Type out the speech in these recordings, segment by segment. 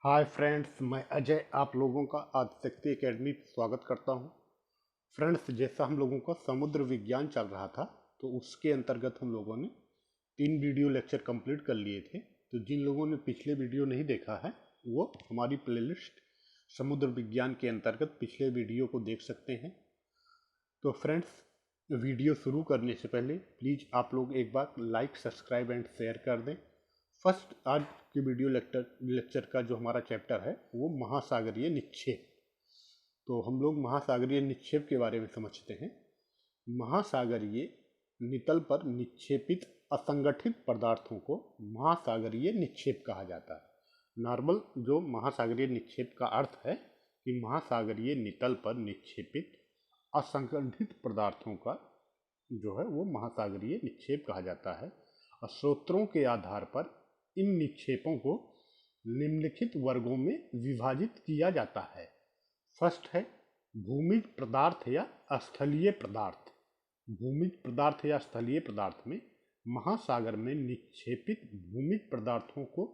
Hi friends, मैं अजय आप लोगों का आदिशक्ति एकेडमी पर स्वागत करता हूं। फ्रेंड्स, जैसा हम लोगों का समुद्र विज्ञान चल रहा था तो उसके अंतर्गत हम लोगों ने 3 वीडियो लेक्चर कंप्लीट कर लिए थे। तो जिन लोगों ने पिछले वीडियो नहीं देखा है वो हमारी प्लेलिस्ट समुद्र विज्ञान के अंतर्गत पिछले वीडियो को देख सकते हैं। तो फ्रेंड्स, वीडियो शुरू करने से पहले प्लीज़ आप लोग एक बार लाइक, सब्सक्राइब एंड शेयर कर दें। फर्स्ट आज की वीडियो लेक्चर का जो हमारा चैप्टर है वो महासागरीय निक्षेप। तो हम लोग महासागरीय निक्षेप के बारे में समझते हैं। महासागरीय नितल पर निक्षेपित असंगठित पदार्थों को महासागरीय निक्षेप कहा जाता है। नॉर्मल जो महासागरीय निक्षेप का अर्थ है कि महासागरीय नितल पर निक्षेपित असंगठित पदार्थों का जो है वो महासागरीय निक्षेप कहा जाता है। और स्रोतों के आधार पर इन निक्षेपों को निम्नलिखित वर्गों में विभाजित किया जाता है। फर्स्ट है भूमिज पदार्थ या स्थलीय पदार्थ। भूमिज पदार्थ या स्थलीय पदार्थ में महासागर में निक्षेपित भूमिज पदार्थों को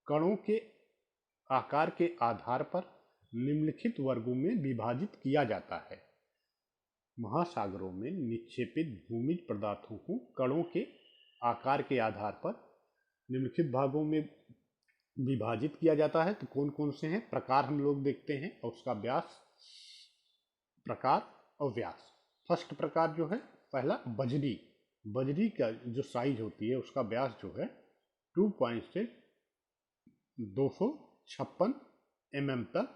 कणों के आकार के आधार पर निम्नलिखित वर्गों में विभाजित किया जाता है। महासागरों में निक्षेपित भूमिज पदार्थों को कणों के आकार के आधार पर निम्नलिखित भागों में विभाजित किया जाता है। तो कौन कौन से हैं प्रकार हम लोग देखते हैं और उसका व्यास, प्रकार और व्यास। फर्स्ट प्रकार जो है पहला बजरी। बजरी का जो साइज होती है उसका व्यास जो है 2 पॉइंट से 256 mm तक।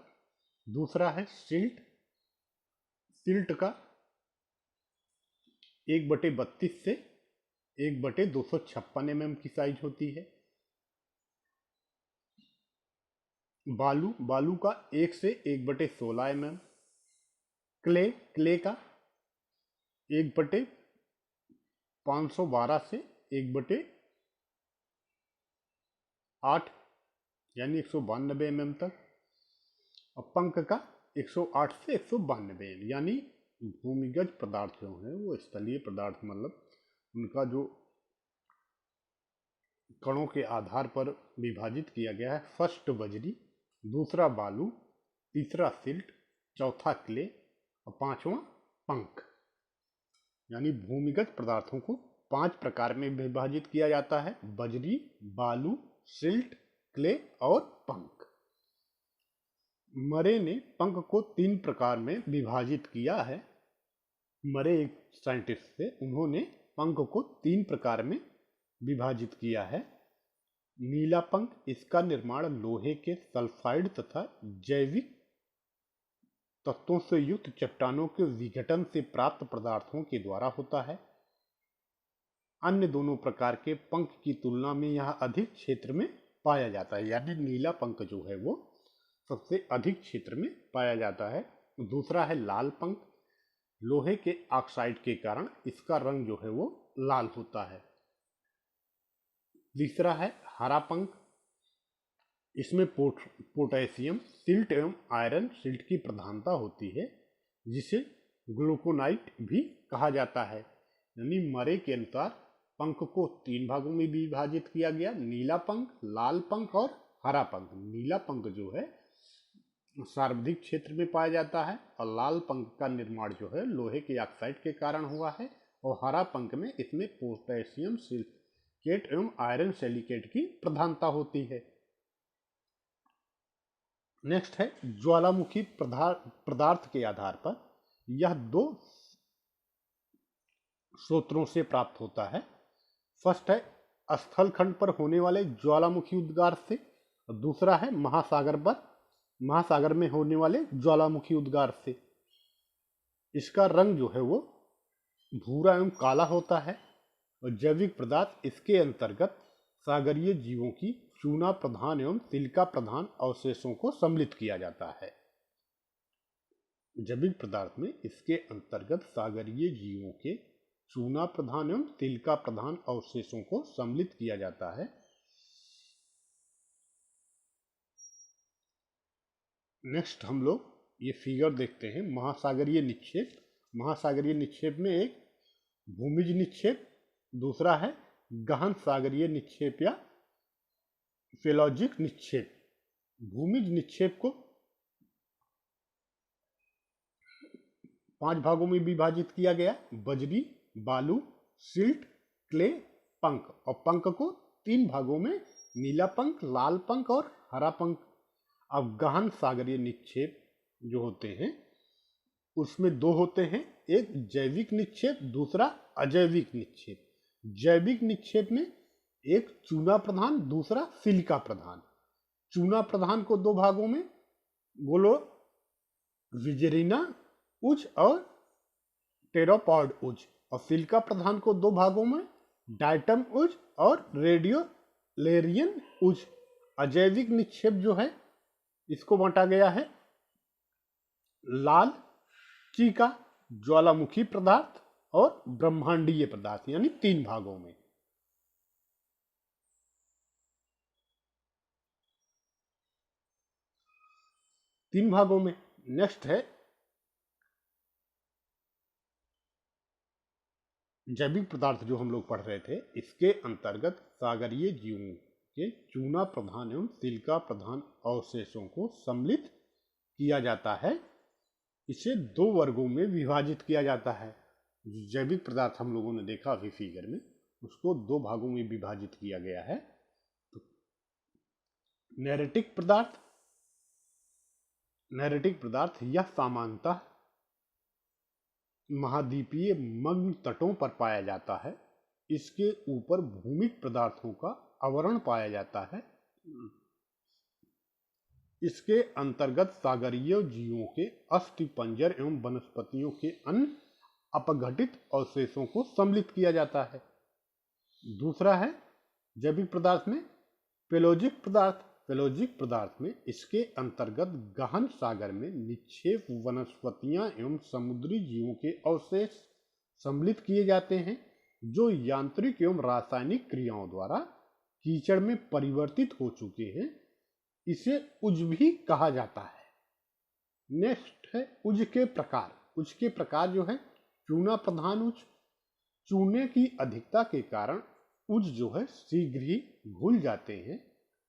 दूसरा है सिल्ट। सिल्ट का 1/32 से 1/256 mm की साइज होती है। बालू का 1 से 1/16 mm। क्ले का 1/512 से 1/8 यानी 192 mm तक। और पंख का 108 से 192 यानी भूमिगत पदार्थ जो है वो स्थलीय पदार्थ, मतलब उनका जो कणों के आधार पर विभाजित किया गया है। फर्स्ट बजरी, दूसरा बालू, तीसरा सिल्ट, चौथा क्ले और पांचवा पंख। यानी भूमिगत पदार्थों को 5 प्रकार में विभाजित किया जाता है: बजरी, बालू, सिल्ट, क्ले और पंख। मरे ने पंख को 3 प्रकार में विभाजित किया है। मरे एक साइंटिस्ट थे, उन्होंने पंख को 3 प्रकार में विभाजित किया है। नीला पंख, इसका निर्माण लोहे के सल्फाइड तथा जैविक तत्वों से युक्त चट्टानों के विघटन से प्राप्त पदार्थों के द्वारा होता है। अन्य दोनों प्रकार के पंख की तुलना में यह अधिक क्षेत्र में पाया जाता है, यानी नीला पंख जो है वो सबसे अधिक क्षेत्र में पाया जाता है। दूसरा है लाल पंख। लोहे के ऑक्साइड के कारण इसका रंग जो है वो लाल होता है। तीसरा है हरा पंख। इसमें पोटेशियम सिल्ट एवं आयरन सिल्ट की प्रधानता होती है, जिसे ग्लूकोनाइट भी कहा जाता है। यानी मरे के अनुसार पंख को 3 भागों में विभाजित किया गया: नीला पंख, लाल पंख और हरा पंख। नीला पंख जो है सर्वाधिक क्षेत्र में पाया जाता है और लाल पंख का निर्माण जो है लोहे के ऑक्साइड के कारण हुआ है। और हरा पंख में इसमें पोटेशियम सिलिकेट एवं आयरन सिलिकेट की प्रधानता होती है। नेक्स्ट है ज्वालामुखी पदार्थ के आधार पर यह 2 स्रोतों से प्राप्त होता है। फर्स्ट है स्थल खंड पर होने वाले ज्वालामुखी उद्गार से, और दूसरा है महासागर में होने वाले ज्वालामुखी उद्गार से। इसका रंग जो है वो भूरा एवं काला होता है। और जैविक पदार्थ इसके अंतर्गत सागरीय जीवों की चूना प्रधान एवं सिलिका प्रधान अवशेषों को सम्मिलित किया जाता है। जैविक पदार्थ में इसके अंतर्गत सागरीय जीवों के चूना प्रधान एवं सिलिका प्रधान अवशेषों को सम्मिलित किया जाता है। नेक्स्ट हम लोग ये फिगर देखते हैं महासागरीय निक्षेप। महासागरीय निक्षेप में एक भूमिज निक्षेप, दूसरा है गहन सागरीय निक्षेप या पेलॉजिक निक्षेप। भूमिज निक्षेप को 5 भागों में विभाजित किया गया, बजरी, बालू, सिल्ट, क्ले, पंख, और पंख को 3 भागों में, नीला पंख, लाल पंख और हरा पंख। अब गहन सागरीय निक्षेप जो होते हैं उसमें 2 होते हैं, एक जैविक निक्षेप, दूसरा अजैविक निक्षेप। जैविक निक्षेप में एक चूना प्रधान, दूसरा सिलिका प्रधान। चूना प्रधान को 2 भागों में, गोलो विजेरिना उज और टेरोपॉड उज, और सिलिका प्रधान को 2 भागों में, डाइटम उज और रेडियोलेरियन उज। अजैविक निक्षेप जो है इसको बांटा गया है लाल चीका, ज्वालामुखी पदार्थ और ब्रह्मांडीय पदार्थ, यानी 3 भागों में। नेक्स्ट है जैविक पदार्थ जो हम लोग पढ़ रहे थे, इसके अंतर्गत सागरीय जीवों के चूना प्रधान एवं सिलिका प्रधान अवशेषों को सम्मिलित किया जाता है। इसे 2 वर्गों में विभाजित किया जाता है। जैविक पदार्थ हम लोगों ने देखा अभी फिगर में, उसको 2 भागों में विभाजित किया गया है। तो नैरेटिक पदार्थ यह सामान्यतः महाद्वीपीय मग्न तटों पर पाया जाता है। इसके ऊपर भूमिक पदार्थों का आवरण पाया जाता है। इसके अंतर्गत सागरीय जीवों के अस्थिपंजर एवं वनस्पतियों के अन्य अपघटित अवशेषों को सम्मिलित किया जाता है। दूसरा है जैविक पदार्थ में पेलोजिक पदार्थ में इसके अंतर्गत गहन सागर में निक्षेप वनस्पतियां एवं समुद्री जीवों के अवशेष सम्मिलित किए जाते हैं, जो यांत्रिक एवं रासायनिक क्रियाओं द्वारा कीचड़ में परिवर्तित हो चुके हैं। इसे उज भी कहा जाता है। नेक्स्ट है उज के प्रकार जो है चूना प्रधान उज। चूने की अधिकता के कारण उज जो है शीघ्र ही घुल जाते हैं,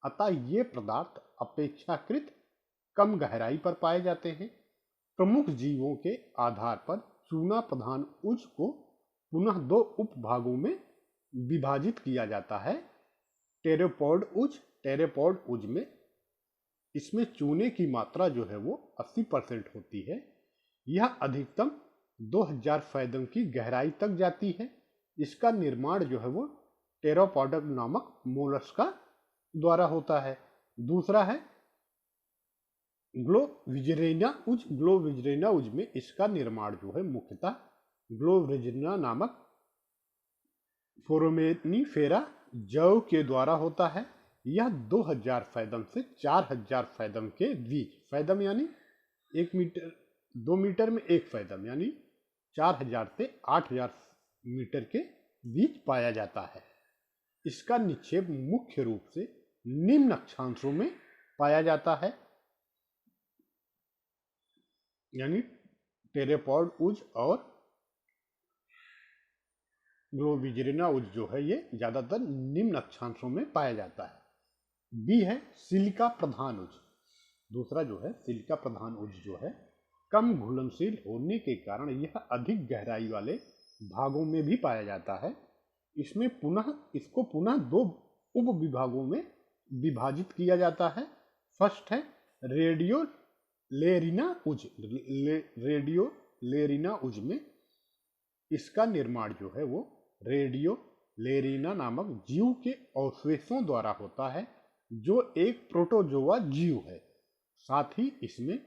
अतः ये पदार्थ अपेक्षाकृत कम गहराई पर पाए जाते हैं। प्रमुख जीवों के आधार पर चूना प्रधान उज को पुनः 2 उपभागों में विभाजित किया जाता है। टेरेपॉड उज में इसमें चूने की मात्रा जो है वो 80% होती है। यह अधिकतम 2000 फैदम की गहराई तक जाती है। इसका निर्माण जो है वो टेरोपॉड नामक मोलस्का द्वारा होता है। दूसरा है ग्लोविजेरिना उज में इसका निर्माण जो है मुख्यतः ग्लोविजेरिना नामक फोरामेनिफेरा जव के द्वारा होता है। यह 2000 फैदम से 4000 फैदम के बीच, फैदम यानी 1 मीटर 2 मीटर में 1 फैदम यानी 4000 से 8000 मीटर के बीच पाया जाता है। इसका निक्षेप मुख्य रूप से निम्न अक्षांशों में पाया जाता है, यानी टेरेपॉड उज और ग्लोविजेरिना उज जो है ये ज्यादातर निम्न अक्षांशों में पाया जाता है। बी है सिलिका प्रधान उज। दूसरा जो है सिलिका प्रधान उज जो है कम घुलनशील होने के कारण यह अधिक गहराई वाले भागों में भी पाया जाता है। इसको पुनः 2 उप विभागों में विभाजित किया जाता है। फर्स्ट है रेडियोलेरिना उज में इसका निर्माण जो है वो रेडियोलेरिना नामक जीव के अवशेषों द्वारा होता है, जो एक प्रोटोजोआ जीव है। साथ ही इसमें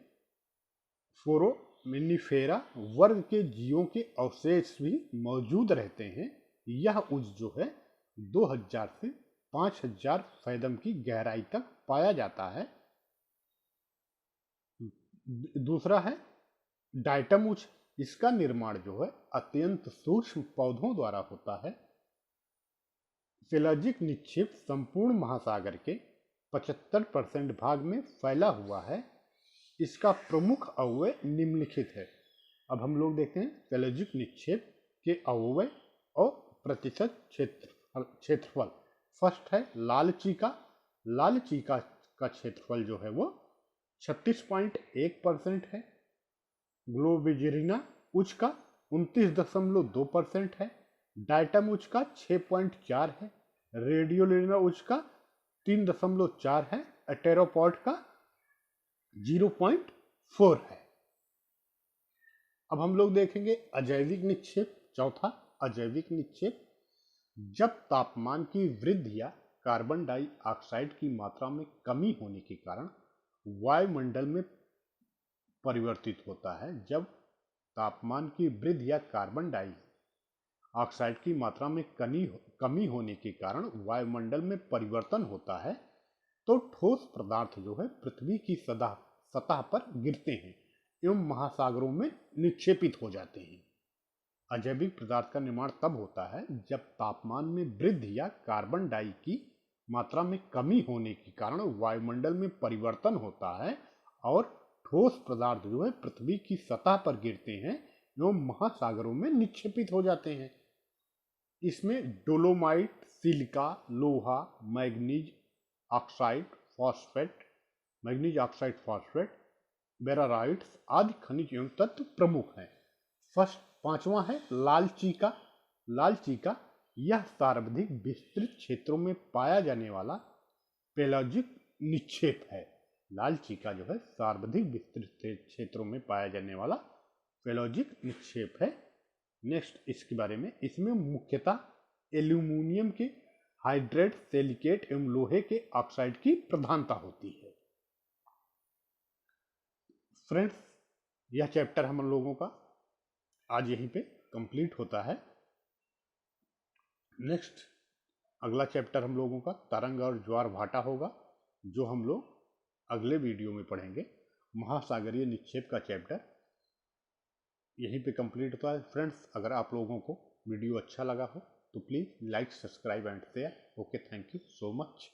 फोरामेनिफेरा वर्ग के जीवों के अवशेष भी मौजूद रहते हैं। यह उज जो है 2000 से 5000 फैदम की गहराई तक पाया जाता है। दूसरा है डाइटम उज। इसका निर्माण जो है अत्यंत सूक्ष्म पौधों द्वारा होता है। पेलाजिक निक्षेप संपूर्ण महासागर के 75% भाग में फैला हुआ है। इसका प्रमुख अवयव निम्नलिखित है। अब हम लोग देखते हैं पेलाजिक निक्षेप के अवयव और प्रतिशत क्षेत्रफल। फर्स्ट है लाल चीका का क्षेत्रफल जो है वो 36.1% है। ग्लोबिजेरिना उच्च का 29.2% है। डाइटम उच्च का 6.4 है। रेडियोलिना उच्च का 3.4 है। एटेरोपॉड का 0.4 है। अब हम लोग देखेंगे अजैविक निक्षेप। चौथा, अजैविक निक्षेप जब तापमान की वृद्धि या कार्बन डाइऑक्साइड की मात्रा में कमी होने के कारण वायुमंडल में परिवर्तित होता है। जब तापमान की वृद्धि या कार्बन डाइऑक्साइड की मात्रा में कमी होने के कारण वायुमंडल में परिवर्तन होता है तो ठोस पदार्थ जो है पृथ्वी की सतह पर गिरते हैं एवं महासागरों में निक्षेपित हो जाते हैं। अजैविक पदार्थ का निर्माण तब होता है जब तापमान में वृद्धि या कार्बन डाई की मात्रा में कमी होने के कारण वायुमंडल में परिवर्तन होता है और ठोस पदार्थ जो है पृथ्वी की सतह पर गिरते हैं एवं महासागरों में निक्षेपित हो जाते हैं। इसमें डोलोमाइट, सिलिका, लोहा, मैग्नीज ऑक्साइड फॉस्फेट, बेराराइट्स आदि खनिज एवं तत्व प्रमुख हैं। पांचवा है लाल चीका। लाल चीका यह सर्वाधिक विस्तृत क्षेत्रों में पाया जाने वाला पेलाजिक निक्षेप है। लाल चीका जो है सर्वाधिक विस्तृत क्षेत्रों में पाया जाने वाला पेलाजिक निक्षेप है। नेक्स्ट इसके बारे में, इसमें मुख्यतः एल्यूमिनियम के हाइड्रेट, सिलिकेट एवं लोहे के ऑक्साइड की प्रधानता होती है। फ्रेंड्स, यह चैप्टर हम लोगों का आज यहीं पे कंप्लीट होता है। नेक्स्ट अगला चैप्टर हम लोगों का तरंग और ज्वार भाटा होगा, जो हम लोग अगले वीडियो में पढ़ेंगे। महासागरीय निक्षेप का चैप्टर यहीं पे कंप्लीट होता है। फ्रेंड्स, अगर आप लोगों को वीडियो अच्छा लगा हो तो please like, subscribe and share. Okay, thank you so much.